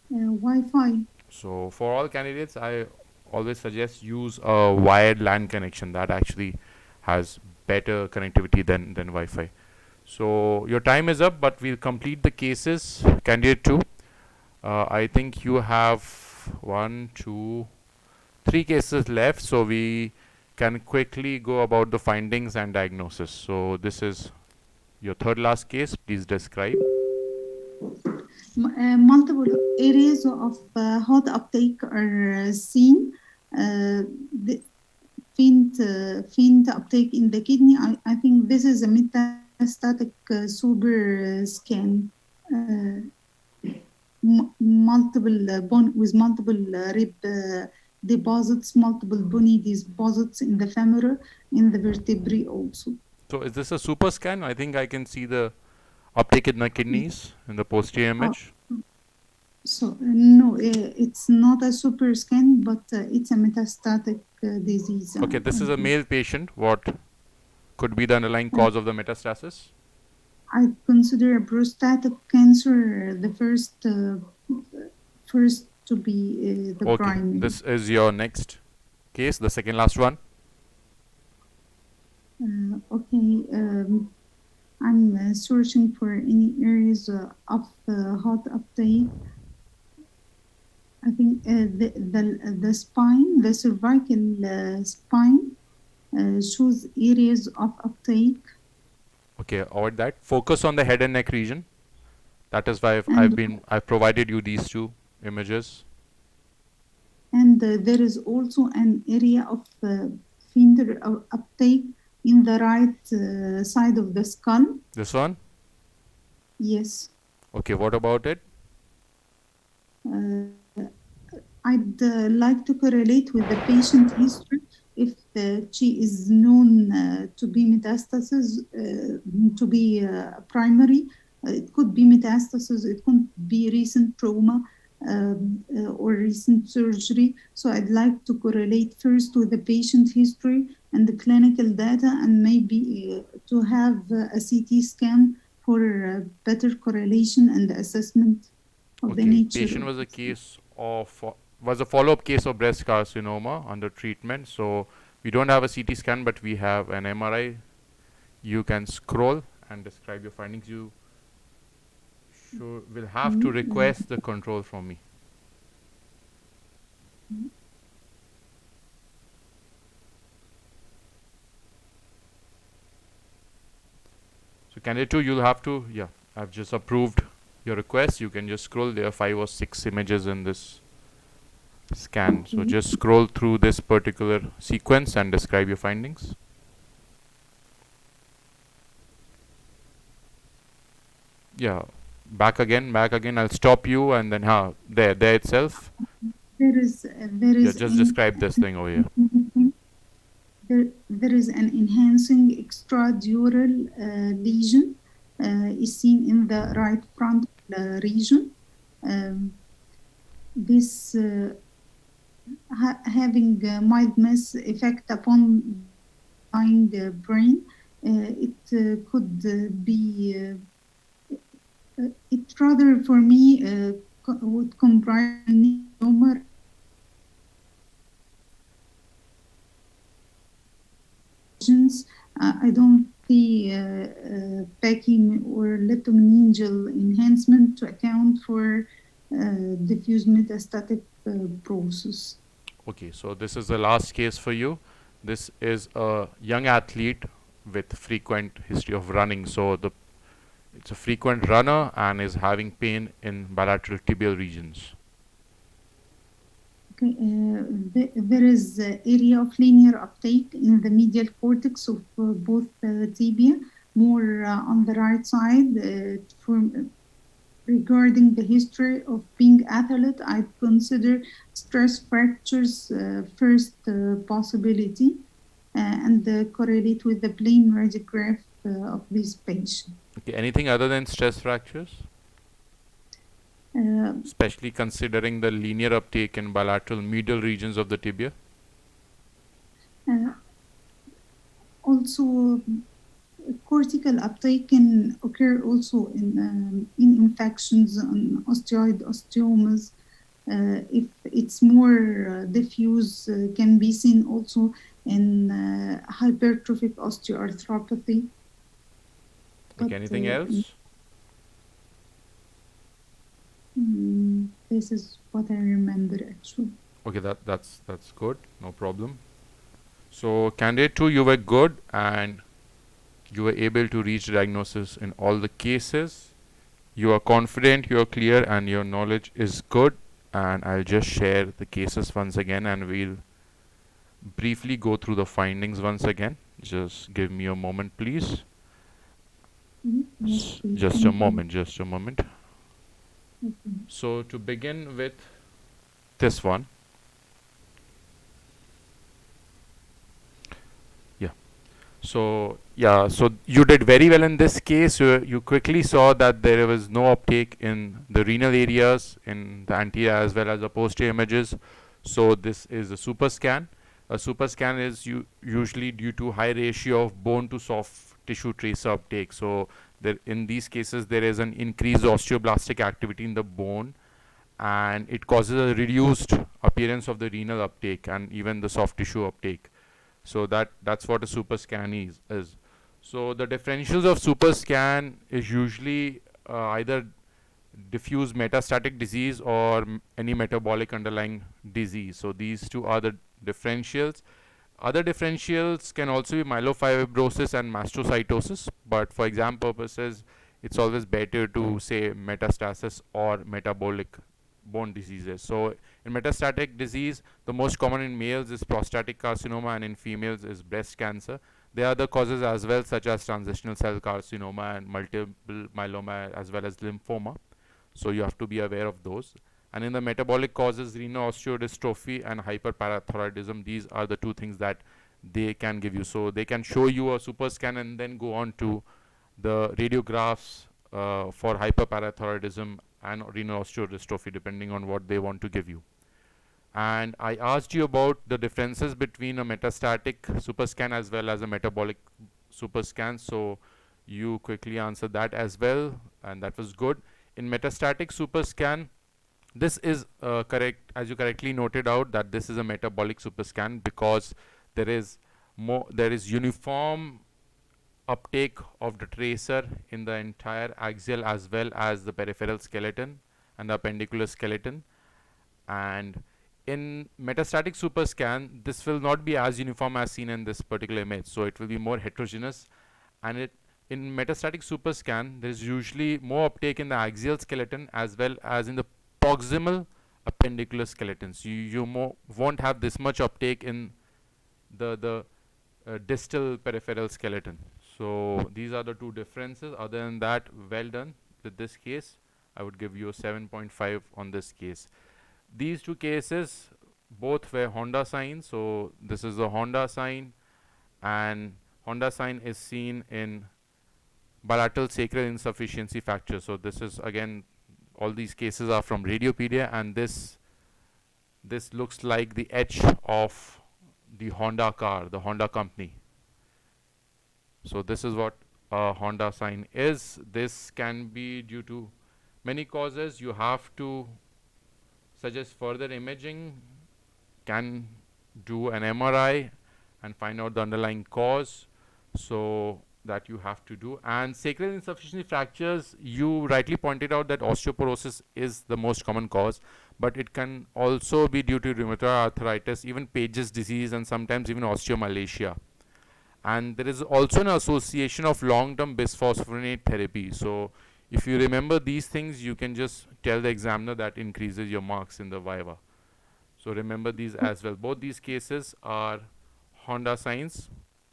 Wi-Fi. So, for all candidates, I always suggest use a wired LAN connection that actually has better connectivity than Wi-Fi. So, your time is up, but we'll complete the cases. Candidate 2, I think you have 1, 2, 3 cases left, so we can quickly go about the findings and diagnosis. So this is your third last case. Please describe. Multiple areas of hot uptake are seen. The faint uptake in the kidney. I think this is a metastatic super scan. Multiple bone with multiple rib deposits, multiple bony deposits in the femora, in the vertebrae also. So is this a super scan? I think I can see the uptake in the kidneys in the posterior image. So no, it's not a super scan, but it's a metastatic disease. Okay, this is a male patient. What could be the underlying cause of the metastasis? I consider prostatic cancer the first to be the Okay, primary. this is your next case, the second last one. Okay, I'm searching for any areas of hot uptake. I think the spine, the cervical spine shows areas of uptake. Okay, avoid that. Focus on the head and neck region. That is why I've provided you these two images. And there is also an area of finger uptake in the right side of the skull. This one? Yes. Okay, what about it? I'd like to correlate with the patient history. If she is known to be metastasis, to be primary, it could be metastasis, it could be recent trauma or recent surgery. So I'd like to correlate first with the patient history and the clinical data, and maybe to have a CT scan for better correlation and assessment of the nature. Patient was a case of was a follow-up case of breast carcinoma under treatment. So we don't have a CT scan, but we have an MRI. You can scroll and describe your findings. You will have to request the control from me. So candidate 2, you'll have to, I've just approved your request. You can just scroll. There are 5 or 6 images in this scan. So just scroll through this particular sequence and describe your findings. Yeah, back again. I'll stop you, and then there itself. There is just describe this thing over here. There is an enhancing extradural lesion is seen in the right frontal region. This having a mild mass effect upon the brain, it could be it rather for me would comprise neuroma. I don't see packing or leptomeningeal enhancement to account for diffuse metastatic process. Okay, so this is the last case for you. This is a young athlete with frequent history of running. So it's a frequent runner and is having pain in bilateral tibial regions. Okay, there is area of linear uptake in the medial cortex of both tibia, more on the right side. Regarding the history of being athlete, I consider stress fractures first possibility and correlate with the plain radiograph of this patient. Okay, anything other than stress fractures? Especially considering the linear uptake in bilateral medial regions of the tibia? Also, cortical uptake can occur also in infections and osteoid osteomas. If it's more diffuse, can be seen also in hypertrophic osteoarthropathy. Okay, anything else? This is what I remember actually. Okay, that's good, no problem. So candidate 2, you were good and you were able to reach diagnosis in all the cases. You are confident, you are clear, and your knowledge is good. And I'll just share the cases once again, and we'll briefly go through the findings once again. Just give me a moment, please. Just a moment. Okay. So to begin with this one, So yeah, so you did very well in this case. You quickly saw that there was no uptake in the renal areas in the anterior as well as the posterior images. So this is a super scan. A super scan is usually due to high ratio of bone to soft tissue tracer uptake. So there, in these cases, there is an increased osteoblastic activity in the bone, and it causes a reduced appearance of the renal uptake and even the soft tissue uptake. So that's what a super scan is. So the differentials of super scan is usually either diffuse metastatic disease or any metabolic underlying disease. So these two are the differentials. Other differentials can also be myelofibrosis and mastocytosis, but for exam purposes, it's always better to say metastasis or metabolic bone diseases. So in metastatic disease, the most common in males is prostatic carcinoma, and in females is breast cancer. There are other causes as well, such as transitional cell carcinoma and multiple myeloma, as well as lymphoma. So you have to be aware of those. And in the metabolic causes, renal osteodystrophy and hyperparathyroidism, these are the two things that they can give you. So they can show you a super scan and then go on to the radiographs for hyperparathyroidism and renal osteodystrophy, depending on what they want to give you. And I asked you about the differences between a metastatic super scan as well as a metabolic super scan. So you quickly answered that as well, and that was good. In metastatic super scan, this is correct, as you correctly noted out, that this is a metabolic super scan because there is uniform uptake of the tracer in the entire axial as well as the peripheral skeleton and the appendicular skeleton. And in metastatic super scan, this will not be as uniform as seen in this particular image, so it will be more heterogeneous. And in metastatic super scan, there is usually more uptake in the axial skeleton as well as in the proximal appendicular skeletons. You won't have this much uptake in the distal peripheral skeleton. So these are the two differences. Other than that, well done with this case. I would give you a 7.5 on this case. These two cases both were Honda signs. So this is the Honda sign, and Honda sign is seen in bilateral sacral insufficiency fracture. So this is again, all these cases are from Radiopedia, and this looks like the H of the Honda car, the Honda company. So this is what a Honda sign is. This can be due to many causes. You have to suggest further imaging, can do an MRI and find out the underlying cause. So that you have to do. And sacral insufficiency fractures, you rightly pointed out that osteoporosis is the most common cause, but it can also be due to rheumatoid arthritis, even Page's disease, and sometimes even osteomalacia. And there is also an association of long-term bisphosphonate therapy. So if you remember these things, you can just tell the examiner that increases your marks in the viva. So remember these as well. Both these cases are Honda signs,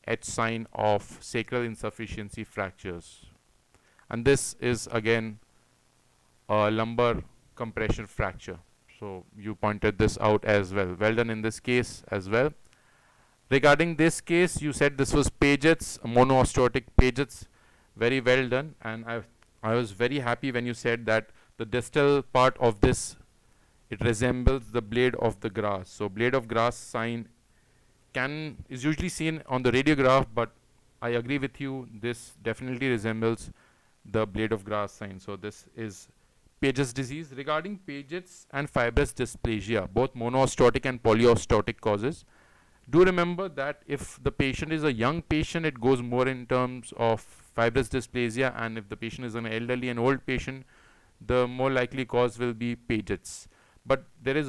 H sign of sacral insufficiency fractures. And this is again a lumbar compression fracture. So you pointed this out as well. Well done in this case as well. Regarding this case, you said this was Paget's, monoosteotic Paget's. Very well done. And I was very happy when you said that the distal part of this, it resembles the blade of the grass. So blade of grass sign is usually seen on the radiograph, but I agree with you, this definitely resembles the blade of grass sign. So this is Paget's disease. Regarding Paget's and fibrous dysplasia, both monoosteotic and polyosteotic causes, do remember that if the patient is a young patient, it goes more in terms of fibrous dysplasia, and if the patient is an elderly and old patient, the more likely cause will be Paget's. But there is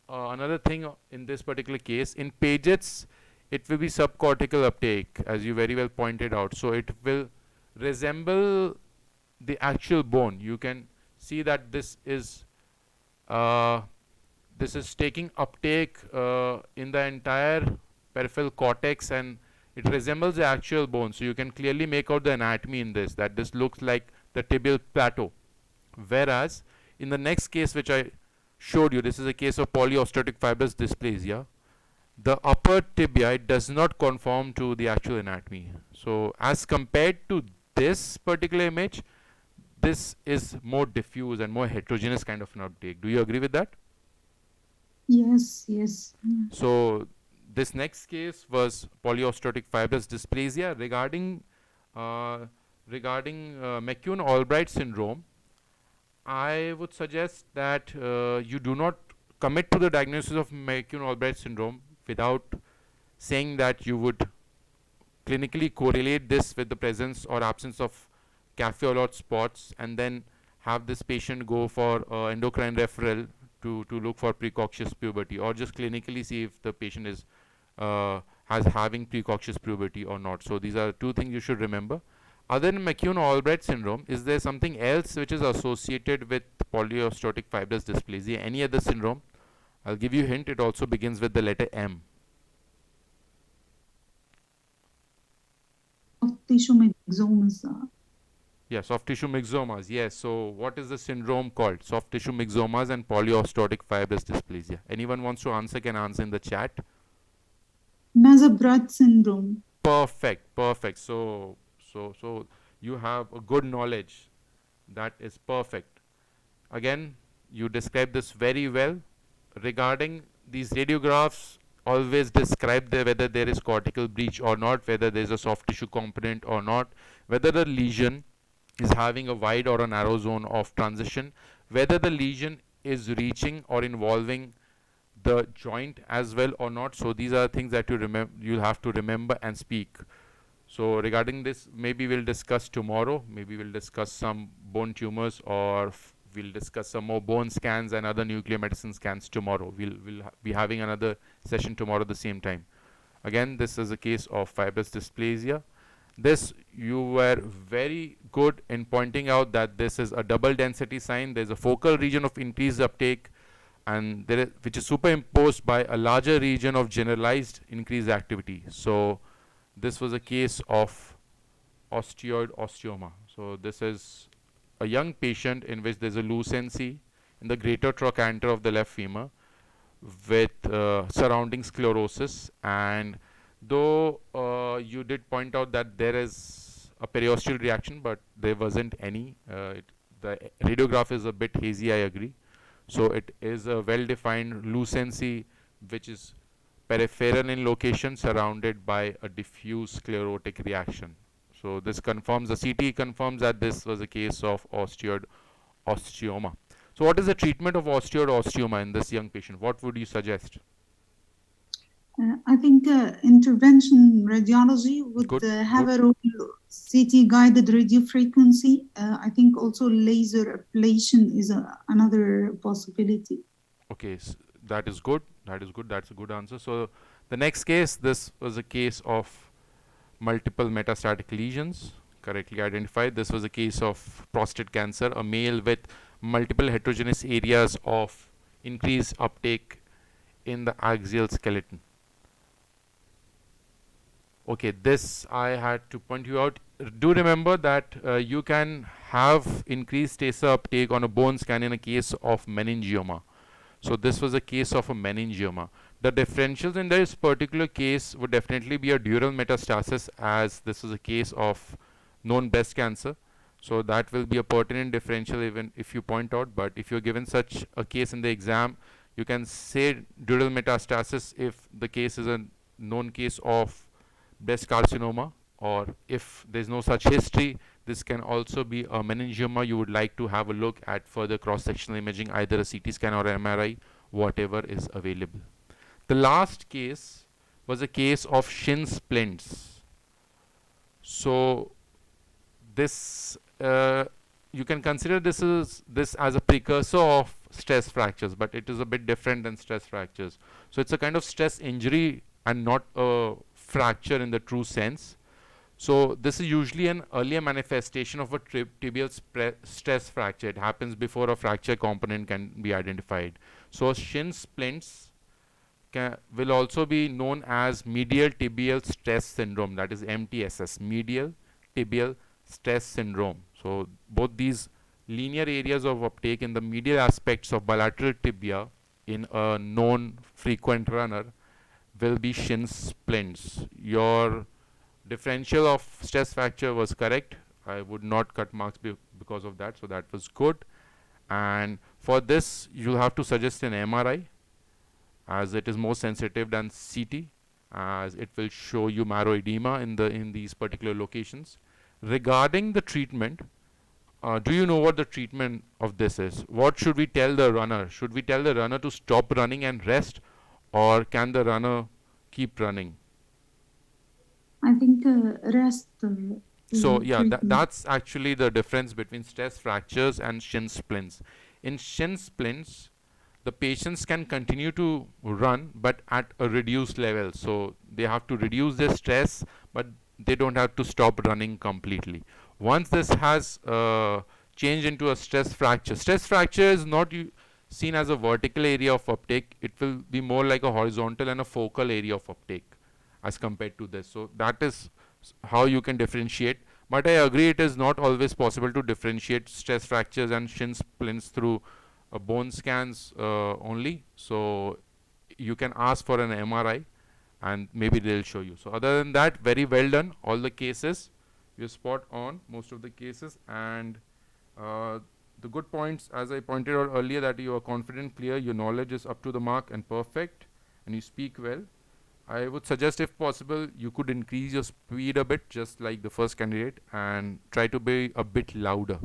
another thing in this particular case. In Paget's, it will be subcortical uptake, as you very well pointed out. So it will resemble the actual bone. You can see that this is taking uptake in the entire peripheral cortex, and it resembles the actual bone. So you can clearly make out the anatomy in this, that this looks like the tibial plateau. Whereas in the next case which I showed you, this is a case of polyosteotic fibrous dysplasia, the upper tibia, it does not conform to the actual anatomy. So as compared to this particular image, this is more diffuse and more heterogeneous kind of an uptake. Do you agree with that? Yes, yes. So this next case was polyostotic fibrous dysplasia. Uh, regarding McCune-Albright syndrome, I would suggest that you do not commit to the diagnosis of McCune-Albright syndrome without saying that you would clinically correlate this with the presence or absence of cafe or lot spots, and then have this patient go for endocrine referral to look for precocious puberty, or just clinically see if the patient is has having precocious puberty or not. So these are two things you should remember. Other than McCune-Albright syndrome, is there something else which is associated with polyostotic fibrous dysplasia? Any other syndrome? I'll give you a hint. It also begins with the letter M. Soft tissue myxomas. Yeah, soft tissue myxomas. Yes. So what is the syndrome called? Soft tissue myxomas and polyostotic fibrous dysplasia. Anyone wants to answer can answer in the chat. Maza-Brad syndrome. Perfect, perfect. So you have a good knowledge. That is perfect. Again, you described this very well. Regarding these radiographs, always describe whether there is cortical breach or not, whether there is a soft tissue component or not, whether the lesion is having a wide or a narrow zone of transition, whether the lesion is reaching or involving the joint as well or not. So these are things that you'll have to remember and speak. So regarding this, maybe we'll discuss tomorrow. Maybe we'll discuss some bone tumors, or we'll discuss some more bone scans and other nuclear medicine scans tomorrow. We'll be having another session tomorrow at the same time. Again, this is a case of fibrous dysplasia. This, you were very good in pointing out that this is a double density sign. There's a focal region of increased uptake, and which is superimposed by a larger region of generalized increased activity. So this was a case of osteoid osteoma. So this is a young patient in which there's a lucency in the greater trochanter of the left femur with surrounding sclerosis. And though you did point out that there is a periosteal reaction, but there wasn't any. The radiograph is a bit hazy, I agree. So it is a well-defined lucency which is peripheral in location, surrounded by a diffuse sclerotic reaction. So this confirms, the CT confirms that this was a case of osteoid osteoma. So what is the treatment of osteoid osteoma in this young patient? What would you suggest? I think intervention radiology would have a role. CT guided radiofrequency. I think also laser ablation is another possibility. Okay, so that is good. That is good. That's a good answer. So the next case, this was a case of multiple metastatic lesions, correctly identified. This was a case of prostate cancer, a male with multiple heterogeneous areas of increased uptake in the axial skeleton. Okay, this I had to point you out. Do remember that you can have increased TASA uptake on a bone scan in a case of meningioma. So this was a case of a meningioma. The differentials in this particular case would definitely be a dural metastasis, as this is a case of known breast cancer. So that will be a pertinent differential even if you point out. But if you're given such a case in the exam, you can say dural metastasis if the case is a known case of breast carcinoma, or if there's no such history, this can also be a meningioma. You would like to have a look at further cross-sectional imaging, either a CT scan or MRI, whatever is available. The last case was a case of shin splints. So this you can consider this as a precursor of stress fractures, but it is a bit different than stress fractures. So it's a kind of stress injury and not a fracture in the true sense. So this is usually an earlier manifestation of a tibial stress fracture. It happens before a fracture component can be identified. So shin splints will also be known as medial tibial stress syndrome, that is MTSS, medial tibial stress syndrome. So both these linear areas of uptake in the medial aspects of bilateral tibia in a known frequent runner will be shin splints. Your differential of stress fracture was correct. I would not cut marks because of that, so that was good. And for this, you'll have to suggest an MRI, as it is more sensitive than CT, as it will show you marrow edema in these particular locations. Regarding the treatment, do you know what the treatment of this is? What should we tell the runner? Should we tell the runner to stop running and rest, or can the runner keep running? I think rest So yeah, treatment. that's actually the difference between stress fractures and shin splints. In shin splints, the patients can continue to run but at a reduced level. So they have to reduce their stress, but they don't have to stop running completely. Once this has changed into a stress fracture is not seen as a vertical area of uptake. It will be more like a horizontal and a focal area of uptake as compared to this. So that is how you can differentiate. But I agree, it is not always possible to differentiate stress fractures and shin splints through bone scans only. So you can ask for an MRI and maybe they'll show you. So other than that, very well done. All the cases, you're spot on most of the cases. And the good points, as I pointed out earlier, that you are confident, clear, your knowledge is up to the mark and perfect, and you speak well. I would suggest, if possible, you could increase your speed a bit, just like the first candidate, and try to be a bit louder.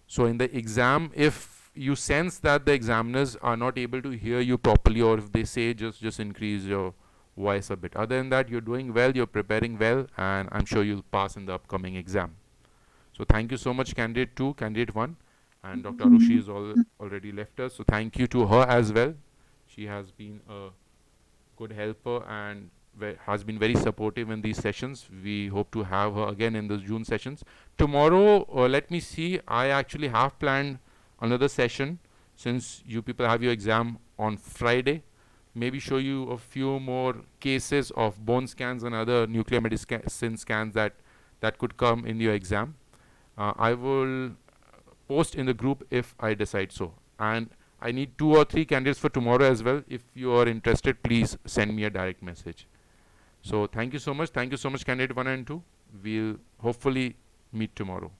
So in the exam, if you sense that the examiners are not able to hear you properly, or if they say just increase your voice a bit. Other than that, you're doing well, you're preparing well, and I'm sure you'll pass in the upcoming exam. So thank you so much, candidate 2, candidate 1, and Dr. Aarushi is already left us. So thank you to her as well. She has been a good helper and has been very supportive in these sessions. We hope to have her again in the June sessions. Tomorrow, let me see, I actually have planned another session, since you people have your exam on Friday. Maybe show you a few more cases of bone scans and other nuclear medicine scans that could come in your exam. I will post in the group if I decide so. And I need 2 or 3 candidates for tomorrow as well. If you are interested, please send me a direct message. So thank you so much. Thank you so much, candidate 1 and 2. We'll hopefully meet tomorrow.